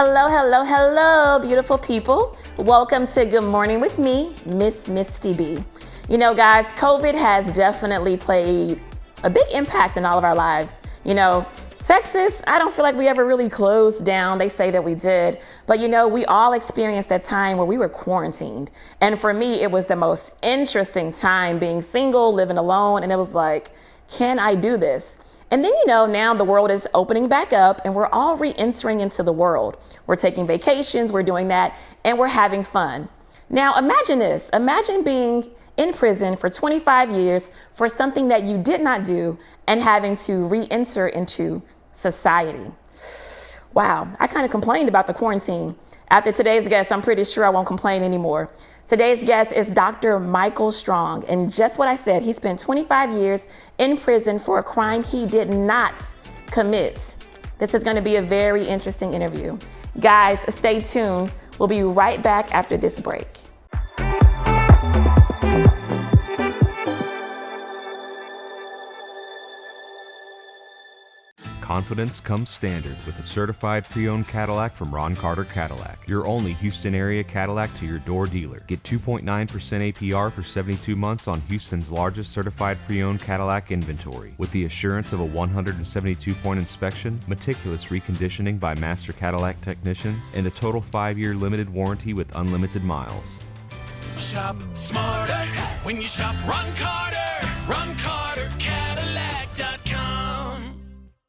Hello, hello, hello, beautiful people. Welcome to Good Morning with me, Miss Misty B. You know, guys, COVID has definitely played a big impact in all of our lives. You know, Texas, I don't feel like we ever really closed down. They say that we did. But you know, we all experienced that time where we were quarantined. And for me, it was the most interesting time being single, living alone. And it was like, can I do this? And then, you know, now the world is opening back up and we're all re-entering into the world. We're taking vacations, we're doing that, and we're having fun. Now, imagine this. Imagine being in prison for 25 years for something that you did not do and having to re-enter into society. Wow, I kind of complained about the quarantine. After today's guest, I'm pretty sure I won't complain anymore. Today's guest is Dr. Michael Strong. And just what I said, he spent 25 years in prison for a crime he did not commit. This is going to be a very interesting interview. Guys, stay tuned. We'll be right back after this break. Confidence comes standard with a certified pre-owned Cadillac from Ron Carter Cadillac, your only Houston area Cadillac to your door dealer. Get 2.9% APR for 72 months on Houston's largest certified pre-owned Cadillac inventory, with the assurance of a 172-point inspection, meticulous reconditioning by master Cadillac technicians, and a total 5-year limited warranty with unlimited miles. Shop smarter when you shop Ron Carter. Ron Carter Cadillac.com.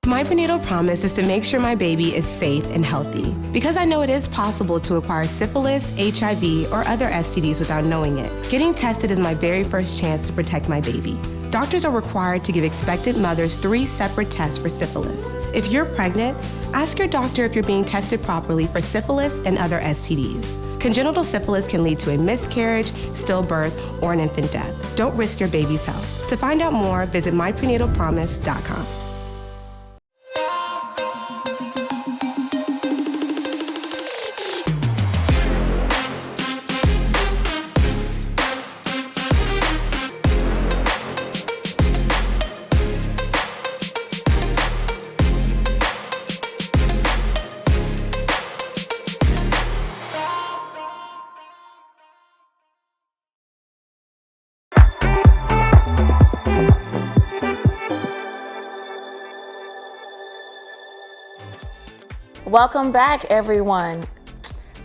My prenatal promise is to make sure my baby is safe and healthy, because I know it is possible to acquire syphilis, HIV, or other STDs without knowing it. Getting tested is my very first chance to protect my baby. Doctors are required to give expectant mothers 3 separate tests for syphilis. If you're pregnant, ask your doctor if you're being tested properly for syphilis and other STDs. Congenital syphilis can lead to a miscarriage, stillbirth, or an infant death. Don't risk your baby's health. To find out more, visit myprenatalpromise.com. Welcome back, everyone.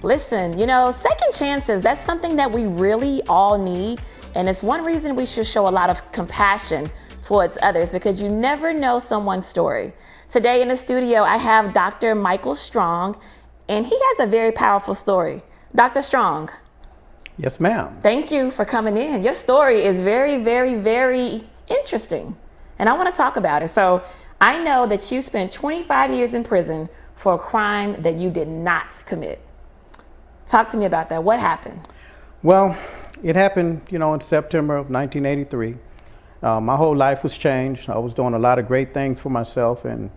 Listen, you know, second chances, that's something that we really all need. And it's one reason we should show a lot of compassion towards others, because you never know someone's story. Today in the studio, I have Dr. Michael Strong, and he has a very powerful story. Dr. Strong. Yes, ma'am. Thank you for coming in. Your story is very, very, very interesting. And I want to talk about it. So I know that you spent 25 years in prison for a crime that you did not commit. Talk to me about that. What happened? Well, it happened, you know, in September of 1983. My whole life was changed. I was doing a lot of great things for myself, and,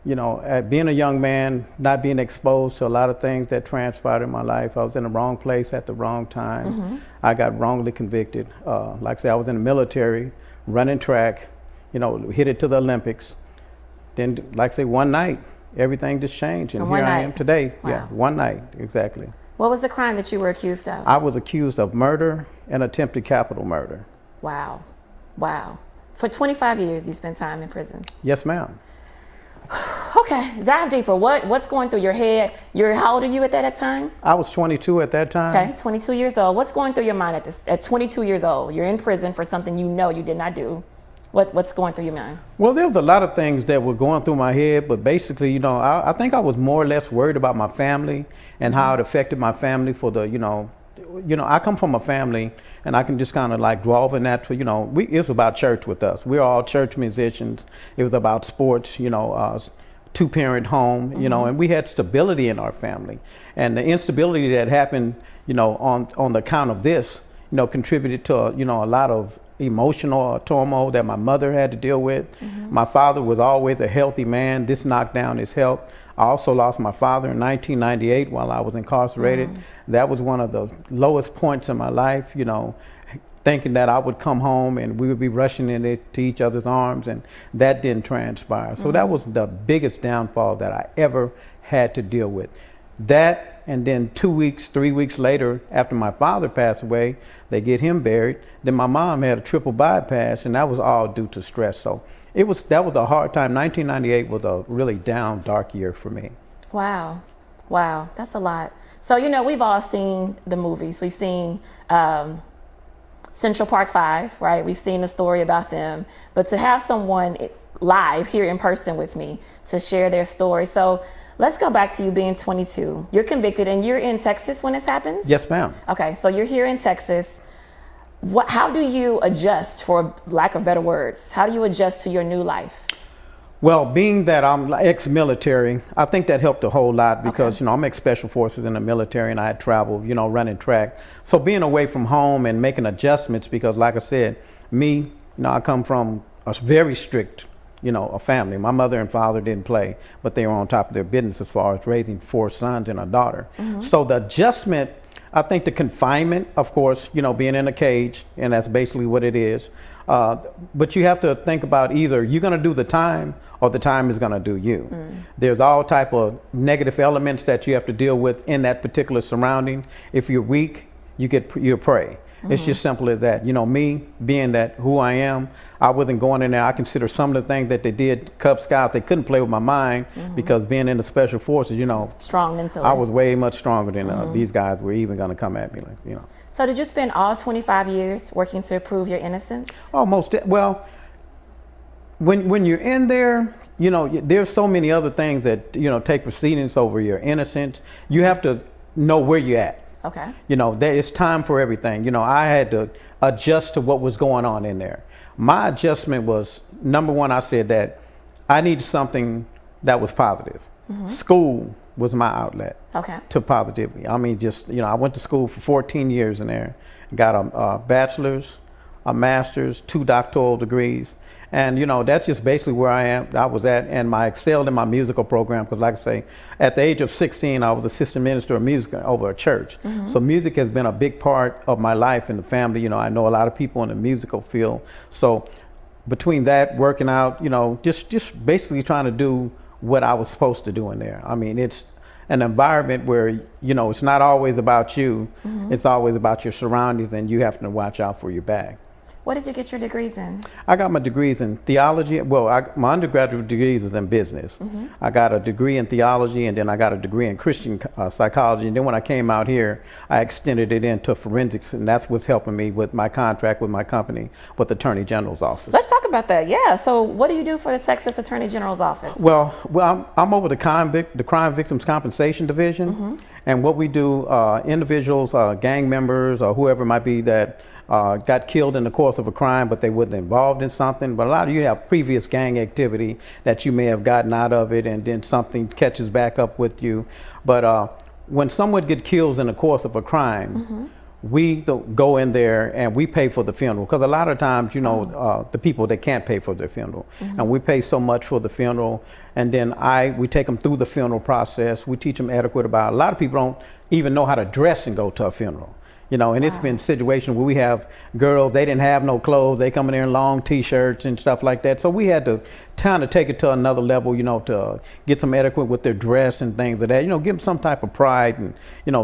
you know, being a young man, not being exposed to a lot of things that transpired in my life. I was in the wrong place at the wrong time. Mm-hmm. I got wrongly convicted. Like I said, I was in the military, running track, you know, hit it to the Olympics. Then, like I say, one night, everything just changed, and here I am today. Wow. Yeah, one night, exactly. What was the crime that you were accused of? I was accused of murder and attempted capital murder. Wow. Wow. For 25 years, you spent time in prison. Yes, ma'am. Okay, dive deeper. What's going through your head? How old are you at that time? I was 22 at that time. Okay, 22 years old. What's going through your mind at 22 years old? You're in prison for something you know you did not do. What's going through your mind? Well, there was a lot of things that were going through my head, but basically, you know, I think I was more or less worried about my family and how it affected my family for the, you know, I come from a family, and I can just kind of like dwell in that, you know, it's about church with us. We're all church musicians. It was about sports, you know, 2-parent home, you know, and we had stability in our family. And the instability that happened, you know, on the account of this, you know, contributed to, you know, a lot of emotional turmoil that my mother had to deal with. Mm-hmm. My father was always a healthy man. This knocked down his health. I also lost my father in 1998 while I was incarcerated. Mm-hmm. That was one of the lowest points in my life, you know, thinking that I would come home and we would be rushing into each other's arms, and that didn't transpire. So that was the biggest downfall that I ever had to deal with. That, and then 2 weeks, 3 weeks later, after my father passed away, they get him buried. Then my mom had a triple bypass, and that was all due to stress. So that was a hard time. 1998 was a really down, dark year for me. Wow. Wow. That's a lot. So, we've all seen the movies. We've seen Central Park 5, right? We've seen the story about them. But to have someone live here in person with me to share their story. So let's go back to you being 22. You're convicted and you're in Texas when this happens? Yes, ma'am. Okay, so you're here in Texas. How do you adjust, for lack of better words? How do you adjust to your new life? Well, being that I'm ex-military, I think that helped a whole lot because, I'm ex-special forces in the military and I had traveled, running track. So being away from home and making adjustments because, like I said, me, I come from a very strict, a family. My mother and father didn't play, but they were on top of their business as far as raising 4 sons and a daughter. So the adjustment, I think the confinement, of course, being in a cage, and that's basically what it is. But you have to think about either you're going to do the time or the time is going to do you. There's all type of negative elements that you have to deal with in that particular surrounding. If you're weak, you're prey. It's just simple as that. Me being that who I am, I wasn't going in there. I consider some of the things that they did, Cub Scouts, they couldn't play with my mind because being in the special forces, strong mentally. I was way much stronger than these guys were even going to come at me. So did you spend all 25 years working to prove your innocence? Almost. Well, when you're in there, there's so many other things that, take precedence over your innocence. You have to know where you're at. Okay. There is time for everything. I had to adjust to what was going on in there. My adjustment was, number one, I said that I needed something that was positive. School was my outlet to positivity. I mean, I went to school for 14 years in there, got a bachelor's, a master's, 2 doctoral degrees. And, that's just basically where I was at. And I excelled in my musical program because, like I say, at the age of 16, I was assistant minister of music over a church. So music has been a big part of my life and the family. I know a lot of people in the musical field. So between that, working out, just basically trying to do what I was supposed to do in there. I mean, it's an environment where, it's not always about you. It's always about your surroundings, and you have to watch out for your back. What did you get your degrees in? I got my degrees in theology. Well, my undergraduate degrees was in business. I got a degree in theology, and then I got a degree in Christian psychology. And then when I came out here, I extended it into forensics, and that's what's helping me with my contract with my company, with the Attorney General's office. Let's talk about that. Yeah. So what do you do for the Texas Attorney General's office? Well, I'm over the Crime Victims Compensation Division. And what we do, individuals, gang members, or whoever it might be that got killed in the course of a crime, but they wasn't involved in something. But a lot of you have previous gang activity that you may have gotten out of it, and then something catches back up with you. But when someone gets killed in the course of a crime, we go in there and we pay for the funeral. Because a lot of times, the people, they can't pay for their funeral. And we pay so much for the funeral. And then we take them through the funeral process. We teach them etiquette about. A lot of people don't even know how to dress and go to a funeral. And it's been situations where we have girls, they didn't have no clothes, they come in there in long t-shirts and stuff like that. So we had to kind of take it to another level, to get some etiquette with their dress and things of that, give them some type of pride and,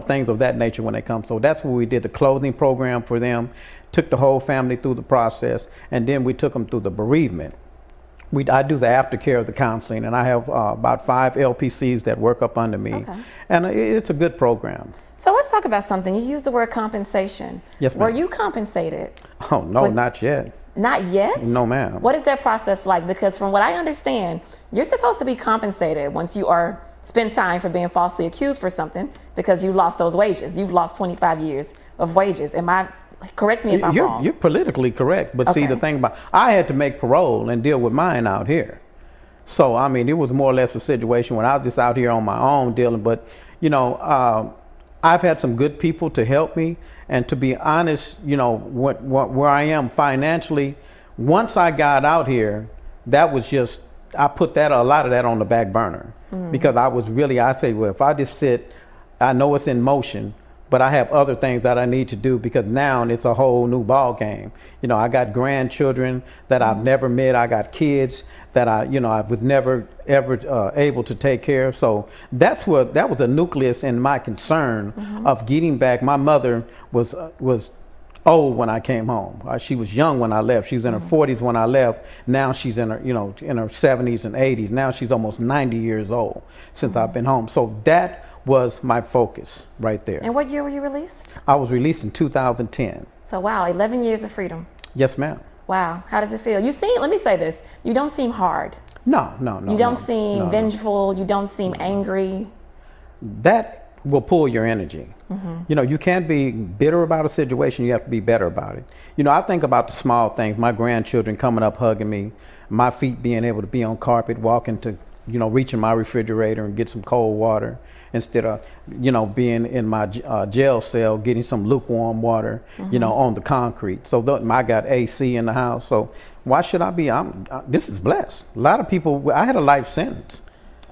things of that nature when they come. So that's what we did, the clothing program for them, took the whole family through the process, and then we took them through the bereavement. I do the aftercare of the counseling, and I have about 5 LPCs that work up under me. And it's a good program. So let's talk about something. You used the word compensation. Yes, ma'am. Were you compensated? Oh, no, not yet. Not yet? No, ma'am. What is that process like? Because from what I understand, you're supposed to be compensated once you spend time for being falsely accused for something because you lost those wages. You've lost 25 years of wages. Correct me if I'm wrong. You're politically correct, but see, the thing about, I had to make parole and deal with mine out here. So, I mean, it was more or less a situation when I was just out here on my own dealing, but, I've had some good people to help me, and to be honest, where I am financially, once I got out here, that was just, I put a lot of that on the back burner because I say, well, if I just sit, I know it's in motion, but I have other things that I need to do because now it's a whole new ball game. You know, I got grandchildren that I've never met. I got kids that I was never ever able to take care of. So that was the nucleus in my concern of getting back. My mother was old when I came home. She was young when I left. She was in her 40s when I left. Now she's in her, in her 70s and 80s. Now she's almost 90 years old since I've been home. So that was my focus right there. And what year were you released? I was released in 2010. So wow, 11 years of freedom. Yes, ma'am. Wow, how does it feel? Let me say this, you don't seem hard. No. You don't seem vengeful, you don't seem angry. That will pull your energy. You can't be bitter about a situation, you have to be better about it. I think about the small things, my grandchildren coming up hugging me, my feet being able to be on carpet, walking to, reaching my refrigerator and get some cold water instead of, being in my jail cell, getting some lukewarm water, on the concrete. So I got AC in the house. So why should I be? This is blessed. A lot of people, I had a life sentence.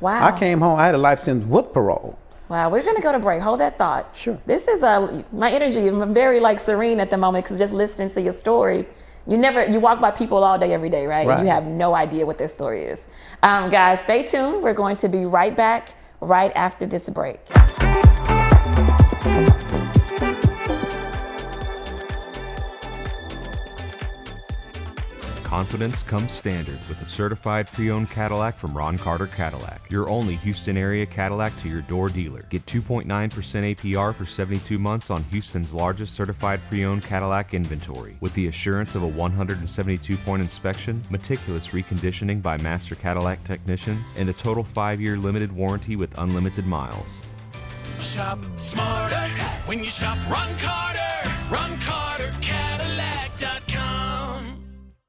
Wow. I came home, I had a life sentence with parole. Wow, we're gonna go to break. Hold that thought. Sure. This is my energy. I'm very serene at the moment because just listening to your story, you walk by people all day, every day, right? And you have no idea what their story is. Guys, stay tuned. We're going to be right back right after this break. Confidence comes standard with a certified pre-owned Cadillac from Ron Carter Cadillac, your only Houston area Cadillac to your door dealer. Get 2.9% APR for 72 months on Houston's largest certified pre-owned Cadillac inventory, with the assurance of a 172-point inspection, meticulous reconditioning by master Cadillac technicians, and a total 5-year limited warranty with unlimited miles. Shop smarter when you shop Ron Carter. RonCarterCadillac.com.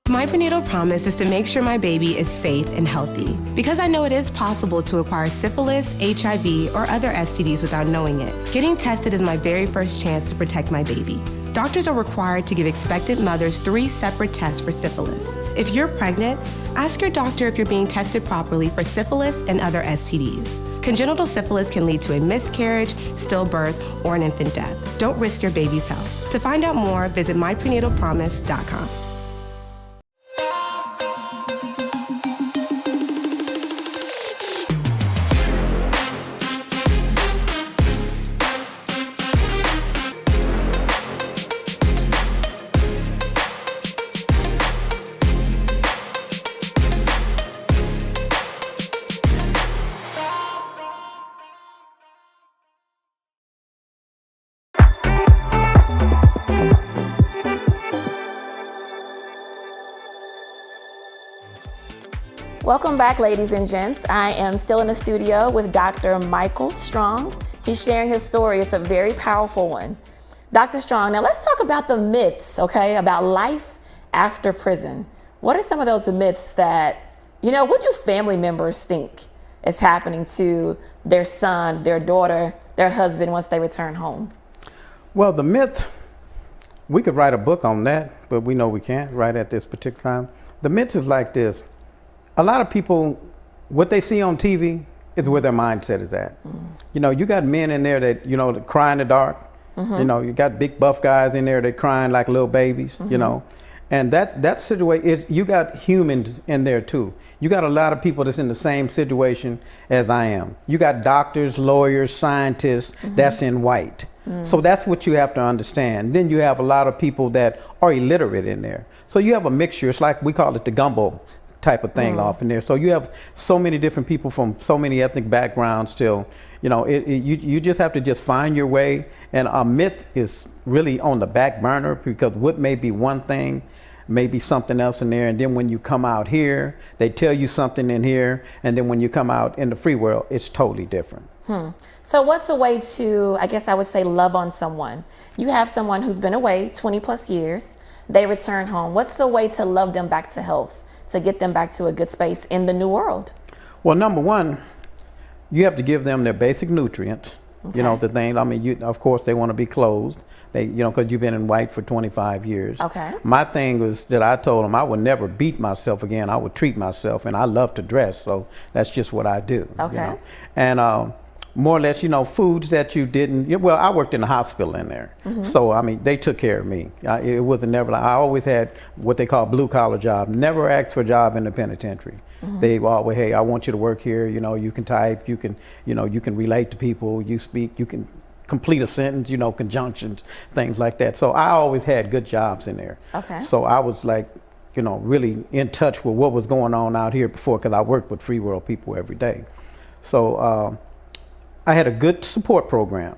My prenatal promise is to make sure my baby is safe and healthy because I know it is possible to acquire syphilis, HIV, or other STDs without knowing it. Getting tested is my very first chance to protect my baby. Doctors are required to give expectant mothers 3 separate tests for syphilis. If you're pregnant, ask your doctor if you're being tested properly for syphilis and other STDs. Congenital syphilis can lead to a miscarriage, stillbirth, or an infant death. Don't risk your baby's health. To find out more, visit myprenatalpromise.com. Welcome back, ladies and gents. I am still in the studio with Dr. Michael Strong. He's sharing his story. It's a very powerful one. Dr. Strong, now let's talk about the myths, okay, about life after prison. What are some of those myths that, what do family members think is happening to their son, their daughter, their husband once they return home? Well, the myth, we could write a book on that, but we know we can't right at this particular time. The myth is like this. A lot of people, what they see on TV is where their mindset is at. You got men in there that, that cry in the dark. You got big buff guys in there that crying like little babies, And that situation is, you got humans in there too. You got a lot of people that's in the same situation as I am. You got doctors, lawyers, scientists that's in white. So that's what you have to understand. Then you have a lot of people that are illiterate in there. So you have a mixture. It's like we call it the gumbo type of thing off in there. So you have so many different people from so many ethnic backgrounds till, you just have to just find your way. And a myth is really on the back burner because what may be one thing may be something else in there. And then when you come out here, they tell you something in here. And then when you come out in the free world, it's totally different. So what's a way to, I guess I would say, love on someone? You have someone who's been away 20 plus years. They return home. What's the way to love them back to health, to get them back to a good space in the new world? Well, number one, you have to give them their basic nutrients. Okay. The thing, of course, they want to be clothed. They, because you've been in white for 25 years. Okay. My thing was that I told them I would never beat myself again. I would treat myself, and I love to dress, so that's just what I do. Okay. And more or less, foods that you didn't. Well, I worked in the hospital in there, so I mean, they took care of me. It wasn't never. I always had what they call blue collar job. Never asked for a job in the penitentiary. They always, hey, I want you to work here. You can type. You can, you can relate to people. You speak. You can complete a sentence. Conjunctions, things like that. So I always had good jobs in there. Okay. So I was like, really in touch with what was going on out here before, because I worked with free world people every day. So I had a good support program,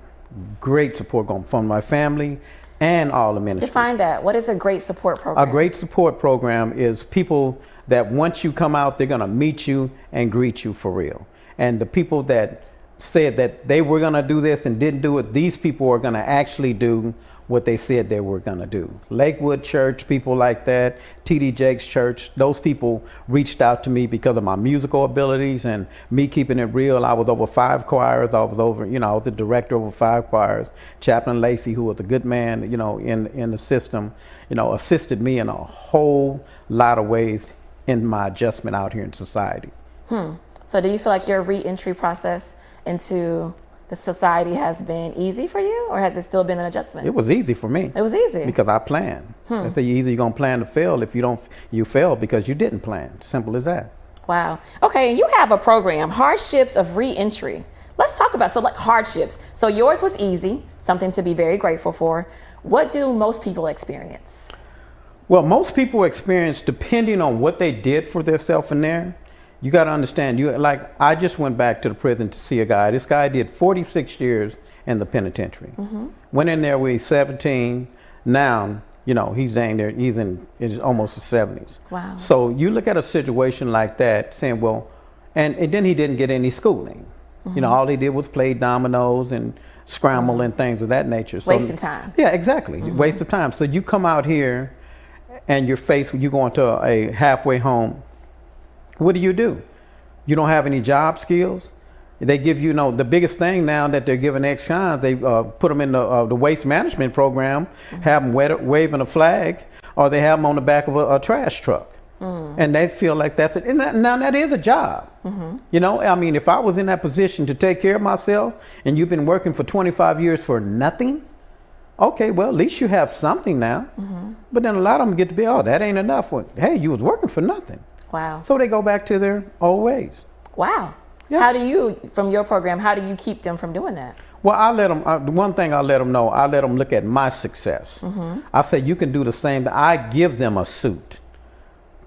great support going from my family and all the ministries. Define that. What is a great support program? A great support program is people that once you come out, they're going to meet you and greet you for real. And the people that said that they were going to do this and didn't do it, these people are going to actually do what they said they were going to do. Lakewood Church, people like that, T.D. Jakes Church, those people reached out to me because of my musical abilities and me keeping it real. I was over 5 choirs. I was the director over 5 choirs. Chaplain Lacey, who was a good man, in the system, assisted me in a whole lot of ways in my adjustment out here in society. So do you feel like your re-entry process into the society has been easy for you, or has it still been an adjustment? It was easy for me. It was easy. Because I planned. They say you're going to plan to fail. If you don't, you fail because you didn't plan. Simple as that. Wow. Okay, and you have a program, Hardships of Re-entry. Let's talk about, so like hardships. So yours was easy, something to be very grateful for. What do most people experience? Well, most people experience, depending on what they did for themselves in there, you got to understand, I just went back to the prison to see a guy. This guy did 46 years in the penitentiary. Went in there when he's 17. Now, he's in there, he's in almost his 70s. Wow. So you look at a situation like that saying, well, and then he didn't get any schooling. All he did was play dominoes and scramble and things of that nature. So, Wasting time. Yeah, exactly. Waste of time. So you come out here and you're faced with, you go into a halfway home. What do? You don't have any job skills. They give you, the biggest thing now that they're giving ex-cons, they put them in the waste management program, have them waving a flag, or they have them on the back of a trash truck. And they feel like that's it. And now that is a job. I mean, if I was in that position to take care of myself and you've been working for 25 years for nothing, okay, well, at least you have something now. But then a lot of them get to be, oh, that ain't enough. Well, hey, you was working for nothing. Wow. So they go back to their old ways. Wow. Yeah. How do you, from your program, how do you keep them from doing that? Well, I let them, one thing I let them know, I let them look at my success. I say, you can do the same. I give them a suit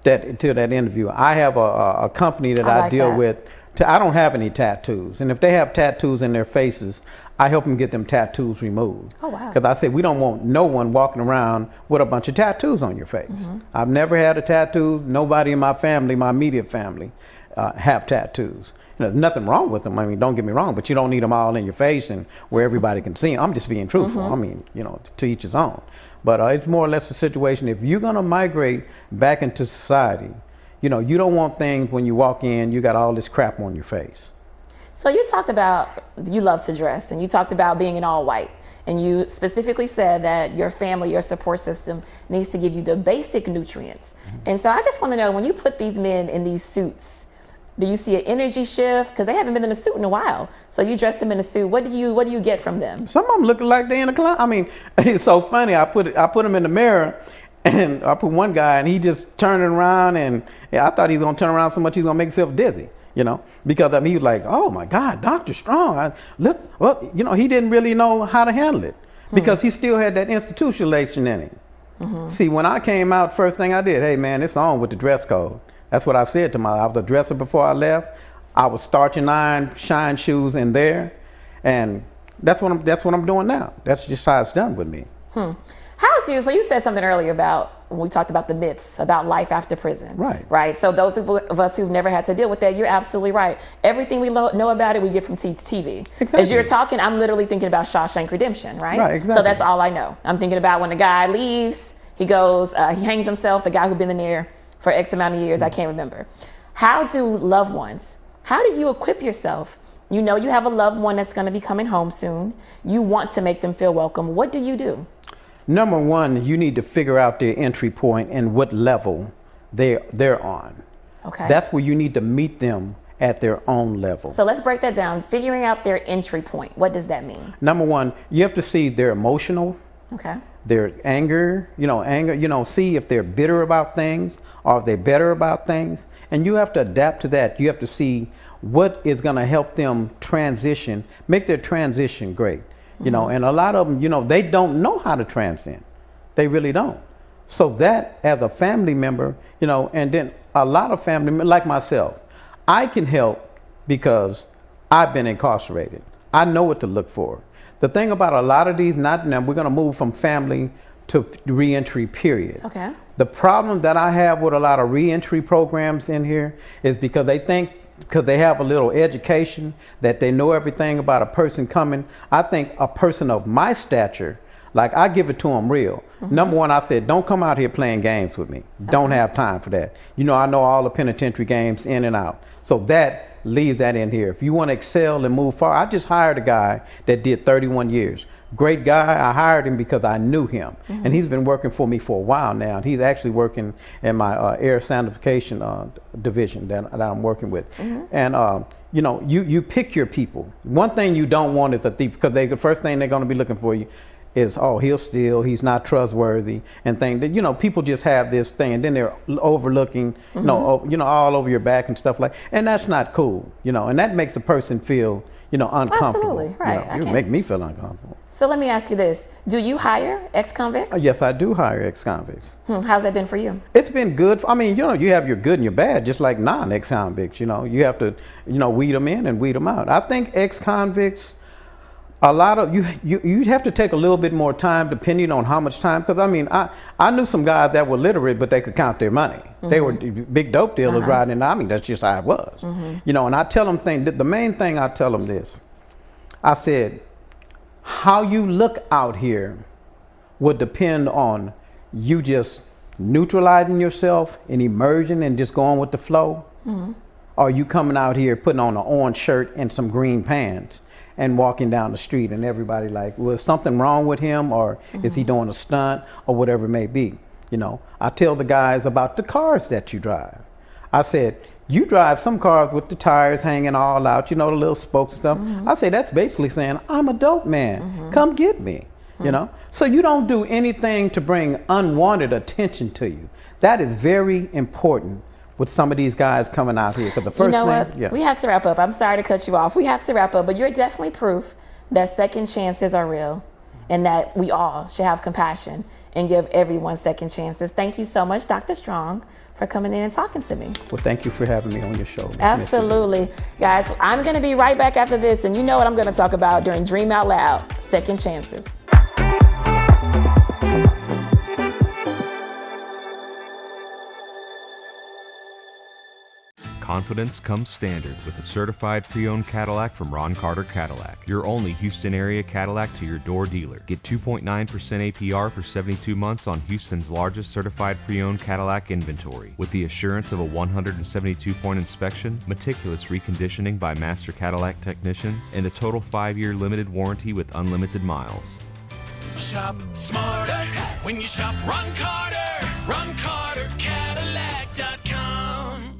to that interview. I have a company that I deal with. I don't have any tattoos. And if they have tattoos in their faces, I help them get them tattoos removed. Oh, wow. Because I say, we don't want no one walking around with a bunch of tattoos on your face. I've never had a tattoo. Nobody in my family, my immediate family, have tattoos. There's nothing wrong with them. I mean, don't get me wrong, but you don't need them all in your face and where everybody can see them. I'm just being truthful. I mean, to each his own. But it's more or less a situation. If you're going to migrate back into society, you don't want things when you walk in, you got all this crap on your face. So you talked about you love to dress, and you talked about being in all white, and you specifically said that your family, your support system needs to give you the basic nutrients. And so I just want to know, when you put these men in these suits, do you see an energy shift? Because they haven't been in a suit in a while. So you dress them in a suit. What do you get from them? Some of them look like they're in a clown. I mean, it's so funny. I put them in the mirror, and I put one guy, and he just turning around, and I thought he's gonna turn around so much he's gonna make himself dizzy. Because he was like, oh my God, Dr. Strong. He didn't really know how to handle it because he still had that institutionalization in him. See, when I came out, first thing I did, hey man, it's on with the dress code. That's what I said to I was a dresser before I left. I was starching iron, shine shoes in there. And that's what I'm doing now. That's just how it's done with me. So you said something earlier about, when we talked about the myths about life after prison. Right. So those of us who've never had to deal with that, you're absolutely right. Everything we know about it, we get from TV. Exactly. As you're talking, I'm literally thinking about Shawshank Redemption, right? Right, exactly. So that's all I know. I'm thinking about when the guy leaves, he goes, he hangs himself, the guy who'd been in there for X amount of years, I can't remember. How do loved ones, how do you equip yourself? You have a loved one that's going to be coming home soon. You want to make them feel welcome. What do you do? Number one, you need to figure out their entry point and what level they're on. Okay. That's where you need to meet them at their own level. So let's break that down. Figuring out their entry point. What does that mean? Number one, you have to see their emotional, Okay. their anger, see if they're bitter about things or if they're better about things. And you have to adapt to that. You have to see what is going to help them transition, make their transition great. And a lot of them, they don't know how to transcend. They really don't. So that as a family member, and then a lot of family members like myself, I can help because I've been incarcerated. I know what to look for. The thing about a lot of these, now we're going to move from family to reentry period. Okay. The problem that I have with a lot of reentry programs in here is because they think, because they have a little education, that they know everything about a person coming. I think a person of my stature, like I give it to them real. Number one, I said, don't come out here playing games with me. Don't have time for that. I know all the penitentiary games in and out. So that, leave that in here. If you want to excel and move far, I just hired a guy that did 31 years. Great guy. I hired him because I knew him. And he's been working for me for a while now. And he's actually working in my air sanctification division that I'm working with. And you pick your people. One thing you don't want is a thief, because the first thing they're going to be looking for you is, oh, he'll steal, he's not trustworthy, and things that, people just have this thing, and then they're overlooking, all over your back and stuff like, and that's not cool, and that makes a person feel, uncomfortable. Absolutely, right. You make me feel uncomfortable. So let me ask you this. Do you hire ex-convicts? Yes, I do hire ex-convicts. How's that been for you? It's been good. I mean, you have your good and your bad, just like non-ex-convicts, you have to, weed them in and weed them out. I think ex-convicts, a lot of you have to take a little bit more time depending on how much time, because I knew some guys that were literate but they could count their money. They were big dope dealers riding in. That's just how it was. And I tell them the main thing I tell them this. I said, how you look out here would depend on you just neutralizing yourself and emerging and just going with the flow, or you coming out here putting on an orange shirt and some green pants and walking down the street and everybody like, was something wrong with him, or is he doing a stunt, or whatever it may be. I tell the guys about the cars that you drive. I said, you drive some cars with the tires hanging all out, the little spokes and stuff. I say, that's basically saying, I'm a dope man, come get me, So you don't do anything to bring unwanted attention to you. That is very important with some of these guys coming out here. Because the first thing, we have to wrap up. I'm sorry to cut you off. We have to wrap up, but you're definitely proof that second chances are real and that we all should have compassion and give everyone second chances. Thank you so much, Dr. Strong, for coming in and talking to me. Well, thank you for having me on your show. Absolutely. Guys, I'm going to be right back after this, and you know what I'm going to talk about during Dream Out Loud, second chances. Confidence comes standard with a certified pre-owned Cadillac from Ron Carter Cadillac, your only Houston area Cadillac to your door dealer. Get 2.9% APR for 72 months on Houston's largest certified pre-owned Cadillac inventory, with the assurance of a 172-point inspection, meticulous reconditioning by master Cadillac technicians, and a total 5-year limited warranty with unlimited miles. Shop smarter when you shop Ron Carter. RonCarterCadillac.com.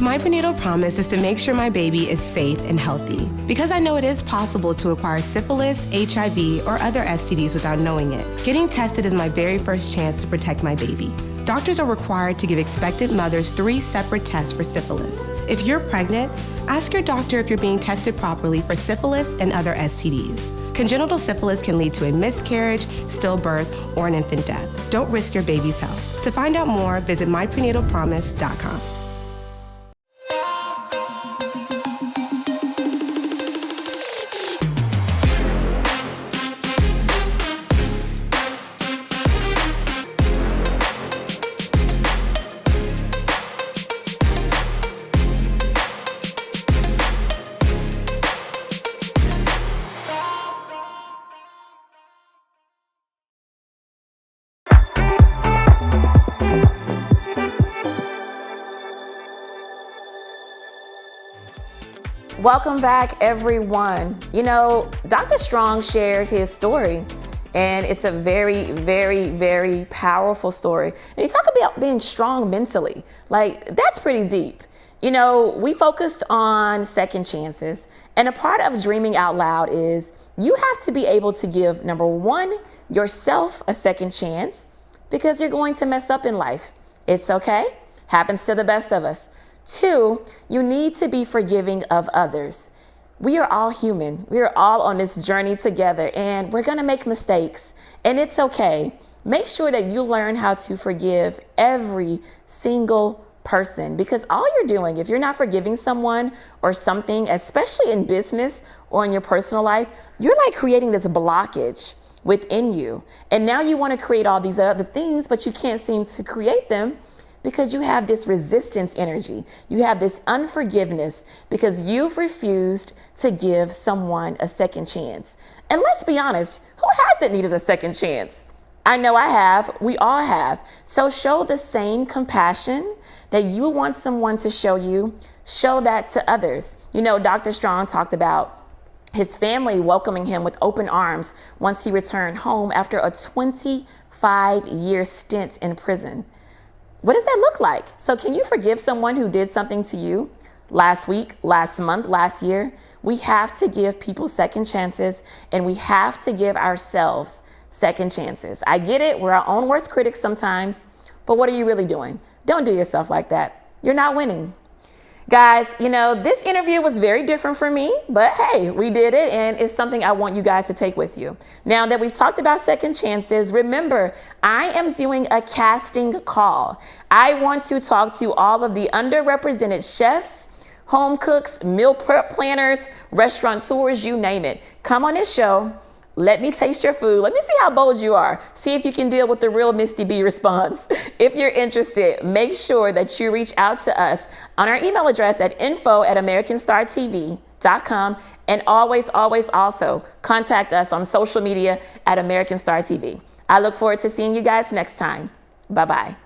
My prenatal promise is to make sure my baby is safe and healthy, because I know it is possible to acquire syphilis, HIV, or other STDs without knowing it. Getting tested is my very first chance to protect my baby. Doctors are required to give expectant mothers 3 separate tests for syphilis. If you're pregnant, ask your doctor if you're being tested properly for syphilis and other STDs. Congenital syphilis can lead to a miscarriage, stillbirth, or an infant death. Don't risk your baby's health. To find out more, visit myprenatalpromise.com. Welcome back, everyone. Dr. Strong shared his story, and it's a very, very, very powerful story. And he talked about being strong mentally. Like, that's pretty deep. You know, we focused on second chances, and a part of dreaming out loud is you have to be able to give, number one, yourself a second chance, because you're going to mess up in life. It's okay. Happens to the best of us. Two, you need to be forgiving of others. We are all human. We are all on this journey together, and we're going to make mistakes, and it's okay. Make sure that you learn how to forgive every single person, because all you're doing, if you're not forgiving someone or something, especially in business or in your personal life, you're like creating this blockage within you. And now you want to create all these other things, but you can't seem to create them because you have this resistance energy. You have this unforgiveness because you've refused to give someone a second chance. And let's be honest, who hasn't needed a second chance? I know I have. We all have. So show the same compassion that you want someone to show you. Show that to others. You know, Dr. Strong talked about his family welcoming him with open arms once he returned home after a 25-year stint in prison. What does that look like? So can you forgive someone who did something to you last week, last month, last year? We have to give people second chances, and we have to give ourselves second chances. I get it. We're our own worst critics sometimes, but what are you really doing? Don't do yourself like that. You're not winning. Guys, you know, this interview was very different for me, but hey, we did it, and it's something I want you guys to take with you. Now that we've talked about second chances, remember, I am doing a casting call. I want to talk to all of the underrepresented chefs, home cooks, meal prep planners, restaurateurs, you name it. Come on this show. Let me taste your food. Let me see how bold you are. See if you can deal with the real Misti B response. If you're interested, make sure that you reach out to us on our email address at info@americanstartv.com, and always also contact us on social media at American Star TV. I look forward to seeing you guys next time. Bye-bye.